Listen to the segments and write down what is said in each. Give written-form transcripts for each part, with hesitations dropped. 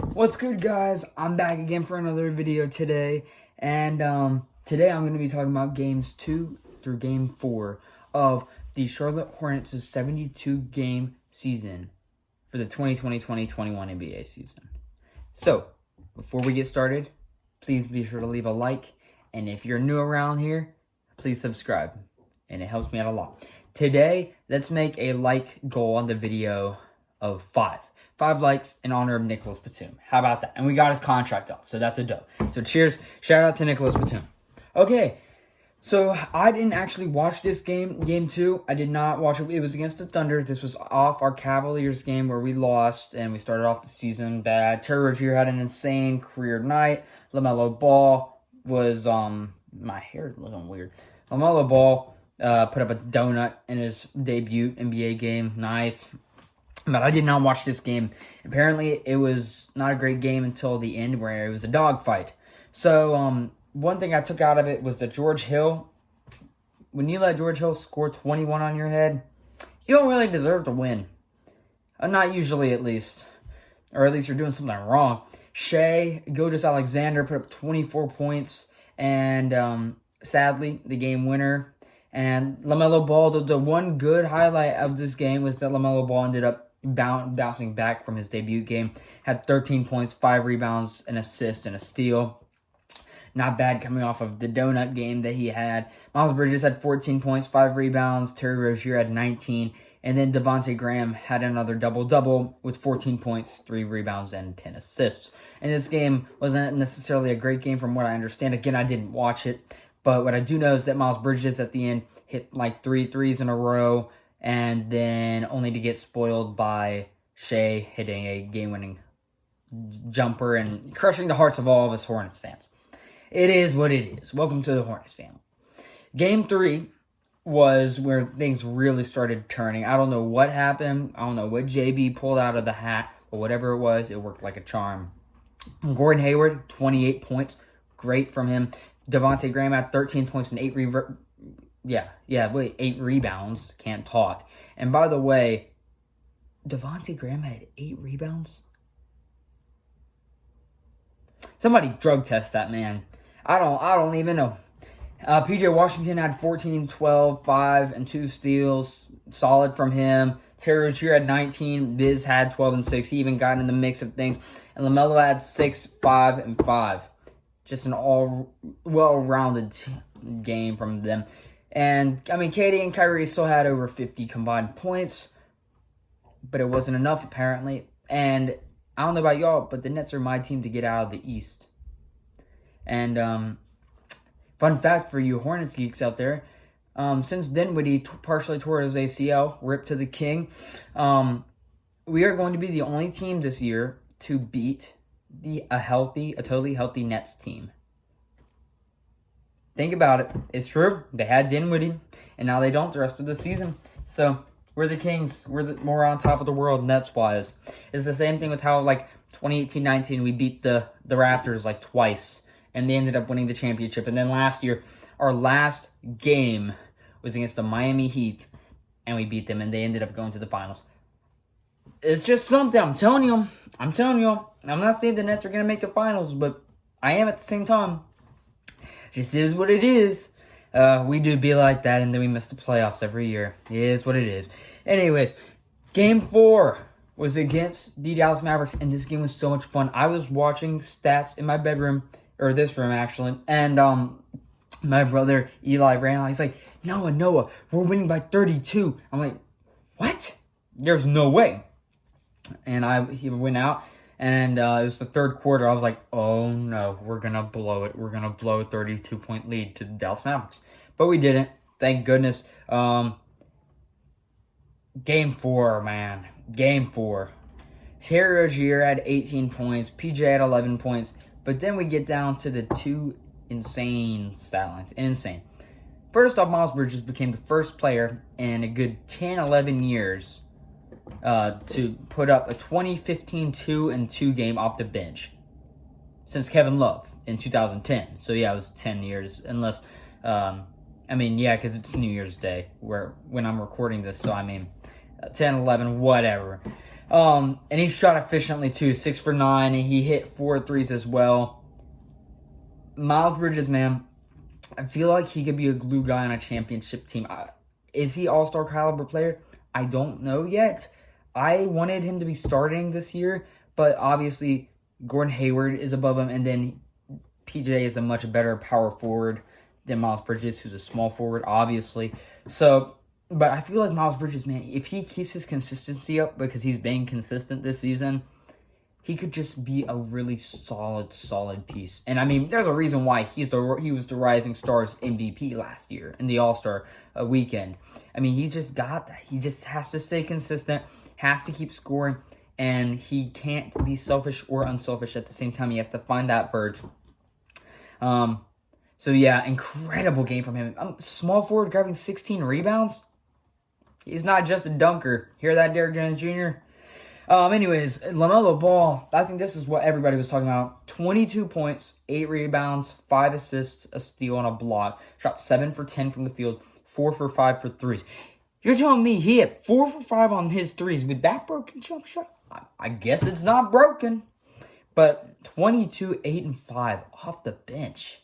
What's good, guys? I'm back again for another video today, and today I'm going to be talking about games 2 through game 4 of the Charlotte Hornets' 72-game season for the 2020-2021 NBA season. So, before we get started, please be sure to leave a like, and if you're new around here, please subscribe, and it helps me out a lot. Today, let's make a like goal on the video of 5. 5 likes in honor of Nicholas Batum. How about that? And we got his contract off, so that's a dope. So cheers. Shout out to Nicholas Batum. Okay, so I didn't actually watch this game 2. I did not watch it. It was against the Thunder. This was off our Cavaliers game where we lost, and we started off the season bad. Terry Rozier had an insane career night. LaMelo Ball was, my hair is looking weird. LaMelo Ball put up a donut in his debut NBA game. Nice. But I did not watch this game. Apparently, it was not a great game until the end where it was a dogfight. So, one thing I took out of it was that George Hill, when you let George Hill score 21 on your head, you don't really deserve to win. Not usually, at least. Or at least you're doing something wrong. Shai Gilgeous-Alexander put up 24 points. And, sadly, the game winner. And LaMelo Ball, the one good highlight of this game was that LaMelo Ball ended up bouncing back from his debut game. Had 13 points, 5 rebounds, an assist, and a steal. Not bad coming off of the donut game that he had. Miles Bridges had 14 points, 5 rebounds. Terry Rozier had 19. And then Devontae Graham had another double-double with 14 points, 3 rebounds, and 10 assists. And this game wasn't necessarily a great game from what I understand. Again, I didn't watch it. But what I do know is that Miles Bridges at the end hit like 3 threes in a row, and then only to get spoiled by Shai hitting a game-winning jumper and crushing the hearts of all of us Hornets fans. It is what it is. Welcome to the Hornets family. Game 3 was where things really started turning. I don't know what happened. I don't know what JB pulled out of the hat, but whatever it was, it worked like a charm. Gordon Hayward, 28 points. Great from him. Devontae Graham had 13 points and 8 rebounds. Can't talk. And by the way, Devontae Graham had 8 rebounds? Somebody drug test that man. I don't even know. PJ Washington had 14, 12, 5, and 2 steals. Solid from him. Terry Rozier had 19. Biz had 12 and 6. He even got in the mix of things. And LaMelo had 6, 5, and 5. Just an all well-rounded game from them. And, I mean, Katie and Kyrie still had over 50 combined points. But it wasn't enough, apparently. And I don't know about y'all, but the Nets are my team to get out of the East. And, fun fact for you Hornets geeks out there. Since Dinwiddie partially tore his ACL, rip to the king, we are going to be the only team this year to beat a totally healthy Nets team. Think about it. It's true. They had Dinwiddie, and now they don't the rest of the season. So, we're the Kings. We're on top of the world Nets-wise. It's the same thing with how, 2018-19, we beat the Raptors, twice, and they ended up winning the championship. And then last year, our last game was against the Miami Heat, and we beat them, and they ended up going to the finals. It's just something. I'm telling you. I'm not saying the Nets are going to make the finals, but I am at the same time. This is what it is. We do be like that, and then we miss the playoffs every year. It is what it is. Anyways, Game 4 was against the Dallas Mavericks, and this game was so much fun. I was watching stats in my bedroom, or this room, actually, and my brother, Eli, ran out. He's like, Noah, we're winning by 32. I'm like, what? There's no way. And he went out, and it was the third quarter. I was like, oh no, we're going to blow it. We're going to blow a 32-point lead to the Dallas Mavericks. But we didn't. Thank goodness. Game 4, man. Game 4. Terry Rozier had 18 points. PJ had 11 points. But then we get down to the 2 insane stat lines. Insane. First off, Miles Bridges became the first player in a good 10, 11 years to put up a 2015 2-2 game off the bench since Kevin Love in 2010. So yeah, it was 10 years, unless because it's New Year's Day when I'm recording this. So 10, 11, whatever. And he shot efficiently too, 6 for 9, and he hit 4 threes as well. Miles Bridges, man, I feel like he could be a glue guy on a championship team. Is he all-star caliber player? I don't know yet. I wanted him to be starting this year, but obviously Gordon Hayward is above him, and then PJ is a much better power forward than Miles Bridges, who's a small forward, obviously. So, but I feel like Miles Bridges, man, if he keeps his consistency up, because he's been consistent this season, he could just be a really solid piece. And I mean, there's a reason why he was the Rising Stars MVP last year in the All-Star weekend. I mean, he just got that. He just has to stay consistent, has to keep scoring, and he can't be selfish or unselfish at the same time. He has to find that verge. So yeah, incredible game from him. Small forward grabbing 16 rebounds. He's not just a dunker. Hear that, Derrick Jones Jr.? Anyways, LaMelo Ball, I think this is what everybody was talking about. 22 points, 8 rebounds, 5 assists, a steal, and a block. Shot 7 for 10 from the field, 4 for 5 for threes. You're telling me he hit 4 for 5 on his threes with that broken jump shot? I guess it's not broken. But 22, 8, and 5 off the bench.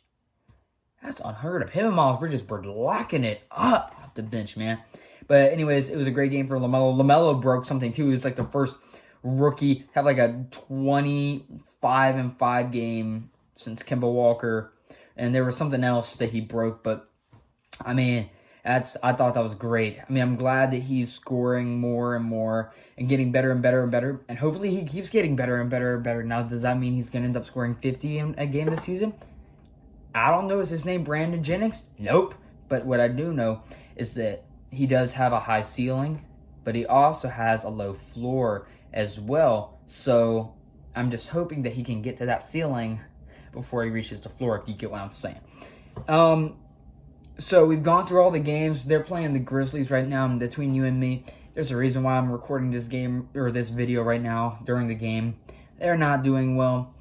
That's unheard of. Him and Miles Bridges were locking it up off the bench, man. But anyways, it was a great game for LaMelo. LaMelo broke something too. He was like the first rookie have like a 25-5 game since Kemba Walker, and there was something else that he broke. But I mean, I thought that was great. I mean, I'm glad that he's scoring more and more and getting better and better and better, and hopefully he keeps getting better and better and better. Now, does that mean he's gonna end up scoring 50 in a game this season? I don't know. Is his name Brandon Jennings? Nope. But what I do know is that he does have a high ceiling, but he also has a low floor as well. So I'm just hoping that he can get to that ceiling before he reaches the floor, if you get what I'm saying. So we've gone through all the games. They're playing the Grizzlies right now, and between you and me, there's a reason why I'm recording this game or this video right now during the game. They're not doing well.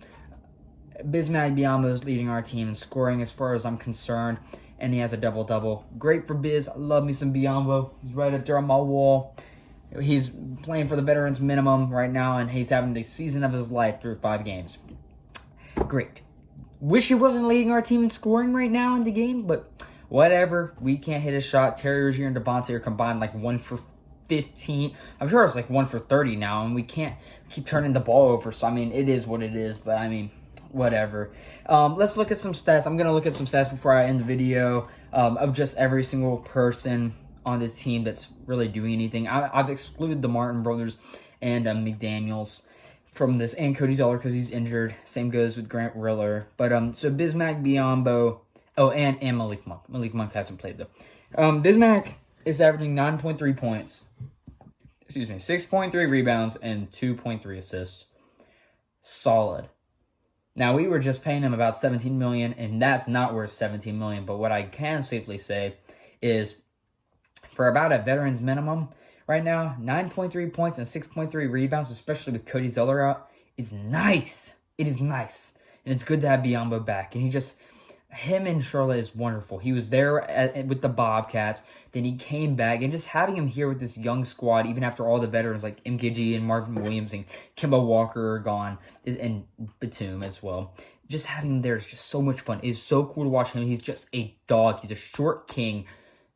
Bismack Biyombo is leading our team in scoring as far as I'm concerned, and he has a double-double. Great for Biz. I love me some Biyombo. He's right up there on my wall. He's playing for the veterans minimum right now, and he's having the season of his life through 5 games. Great. Wish he wasn't leading our team in scoring right now in the game, but whatever. We can't hit a shot. Terry Rozier and Devontae are combined like 1 for 15. I'm sure it's like 1 for 30 now, and we can't keep turning the ball over. So, I mean, it is what it is, but I mean, whatever. Let's look at some stats. I'm going to look at some stats before I end the video of just every single person on the team that's really doing anything. I've excluded the Martin brothers and McDaniels from this, and Cody Zeller because he's injured. Same goes with Grant Riller. But so Bismack Biyombo, and Malik Monk. Malik Monk hasn't played though. Bismack is averaging 9.3 points. 6.3 rebounds and 2.3 assists. Solid. Now, we were just paying him about $17 million, and that's not worth $17 million. But what I can safely say is, for about a veteran's minimum right now, 9.3 points and 6.3 rebounds, especially with Cody Zeller out, is nice. It is nice. And it's good to have Biyombo back. And him in Charlotte is wonderful. He was there with the Bobcats. Then he came back. And just having him here with this young squad, even after all the veterans like MKG and Marvin Williams and Kemba Walker are gone, and Batum as well. Just having him there is just so much fun. It is so cool to watch him. He's just a dog. He's a short king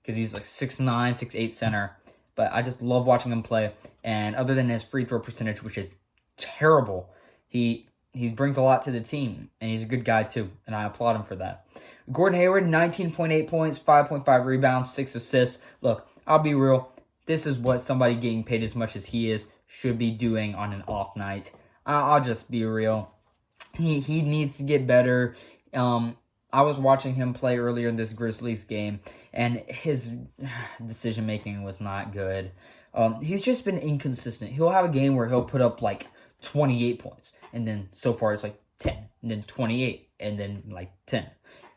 because he's like 6'9", 6'8" center. But I just love watching him play. And other than his free throw percentage, which is terrible, he brings a lot to the team, and he's a good guy too, and I applaud him for that. Gordon Hayward, 19.8 points, 5.5 rebounds, 6 assists. Look, I'll be real. This is what somebody getting paid as much as he is should be doing on an off night. I'll just be real. He needs to get better. I was watching him play earlier in this Grizzlies game, and his decision-making was not good. He's just been inconsistent. He'll have a game where he'll put up like 28 points, and then so far it's like 10, and then 28, and then like 10.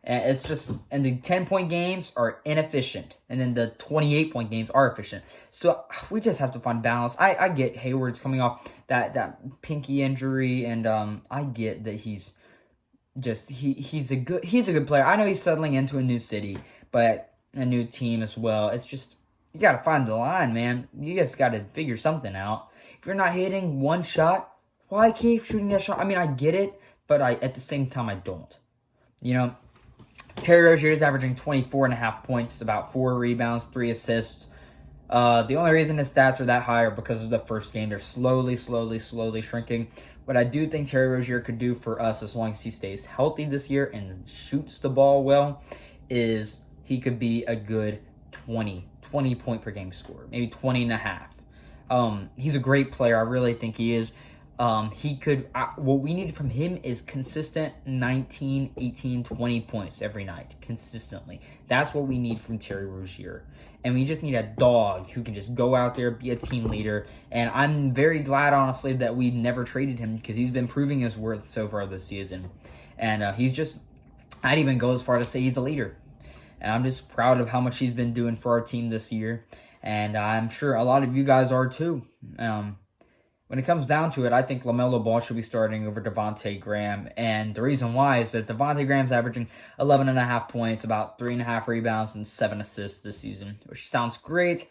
And it's just, and the 10-point games are inefficient, and then the 28-point games are efficient. So we just have to find balance. I get Hayward's coming off that pinky injury, and I get that he's a good player. I know he's settling into a new city, but a new team as well. It's just, you got to find the line, man. You guys got to figure something out. If you're not hitting one shot, why keep shooting that shot? I mean, I get it, but at the same time, I don't. You know, Terry Rozier is averaging 24.5 points, about 4 rebounds, 3 assists. The only reason his stats are that high are because of the first game. They're slowly shrinking. What I do think Terry Rozier could do for us, as long as he stays healthy this year and shoots the ball well, is he could be a good 20 point per game scorer, maybe 20.5. He's a great player. I really think he is. He could, what we need from him is consistent 19, 18, 20 points every night, consistently. That's what we need from Terry Rozier. And we just need a dog who can just go out there, be a team leader. And I'm very glad, honestly, that we never traded him, because he's been proving his worth so far this season. And he's just, I'd even go as far to say he's a leader. And I'm just proud of how much he's been doing for our team this year. And I'm sure a lot of you guys are too. When it comes down to it, I think LaMelo Ball should be starting over Devontae Graham. And the reason why is that Devontae Graham's averaging 11.5 points, about 3.5 rebounds, and 7 assists this season, which sounds great.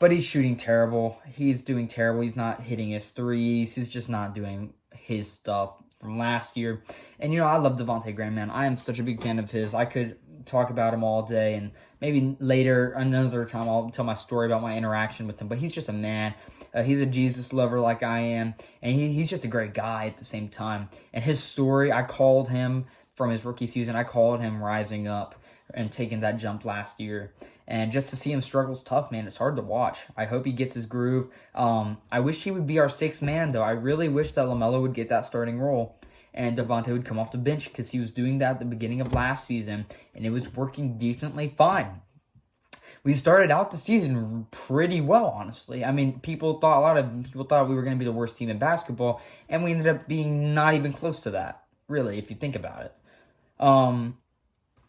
But he's shooting terrible. He's doing terrible. He's not hitting his threes. He's just not doing his stuff from last year. And, you know, I love Devontae Graham, man. I am such a big fan of his. I could talk about him all day, and maybe later, another time, I'll tell my story about my interaction with him. But he's just a man. He's a Jesus lover like I am, and he's just a great guy at the same time. And his story, I called him from his rookie season. I called him rising up and taking that jump last year. And just to see him struggle is tough, man. It's hard to watch. I hope he gets his groove. I wish he would be our sixth man, though. I really wish that LaMelo would get that starting role and Devontae would come off the bench, because he was doing that at the beginning of last season, and it was working decently fine. We started out the season pretty well, honestly. I mean, a lot of people thought we were going to be the worst team in basketball, and we ended up being not even close to that, really, if you think about it.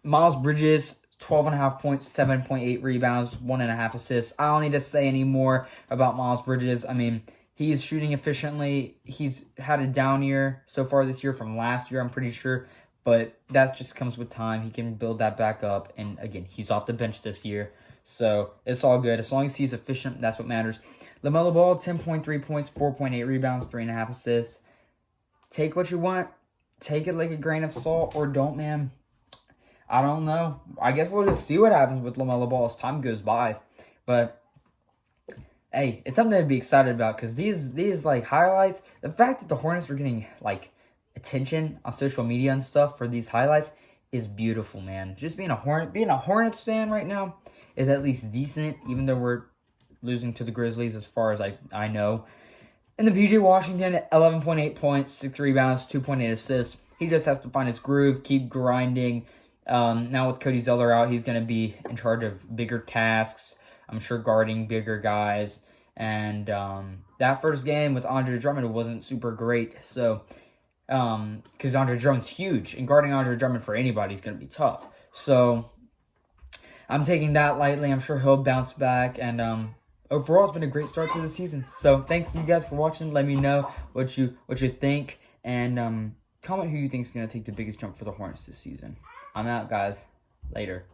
Miles Bridges, 12.5 points, 7.8 rebounds, 1.5 assists. I don't need to say any more about Miles Bridges. I mean, he's shooting efficiently. He's had a down year so far this year from last year, I'm pretty sure. But that just comes with time. He can build that back up. And again, he's off the bench this year. So it's all good. As long as he's efficient, that's what matters. LaMelo Ball, 10.3 points, 4.8 rebounds, 3.5 assists. Take what you want. Take it like a grain of salt, or don't, man. I don't know. I guess we'll just see what happens with LaMelo Ball as time goes by. But hey, it's something to be excited about, because these like highlights, the fact that the Hornets are getting like attention on social media and stuff for these highlights is beautiful, man. Just being a Hornets fan right now is at least decent, even though we're losing to the Grizzlies as far as I know. And the PJ Washington, 11.8 points, 6 rebounds, 2.8 assists. He just has to find his groove, keep grinding. Now with Cody Zeller out, he's going to be in charge of bigger tasks. I'm sure guarding bigger guys. And that first game with Andre Drummond wasn't super great. So, because Andre Drummond's huge, and guarding Andre Drummond for anybody is going to be tough. So, I'm taking that lightly. I'm sure he'll bounce back. And overall, it's been a great start to the season. So, thanks you guys for watching. Let me know what you think. And comment who you think is going to take the biggest jump for the Hornets this season. I'm out, guys. Later.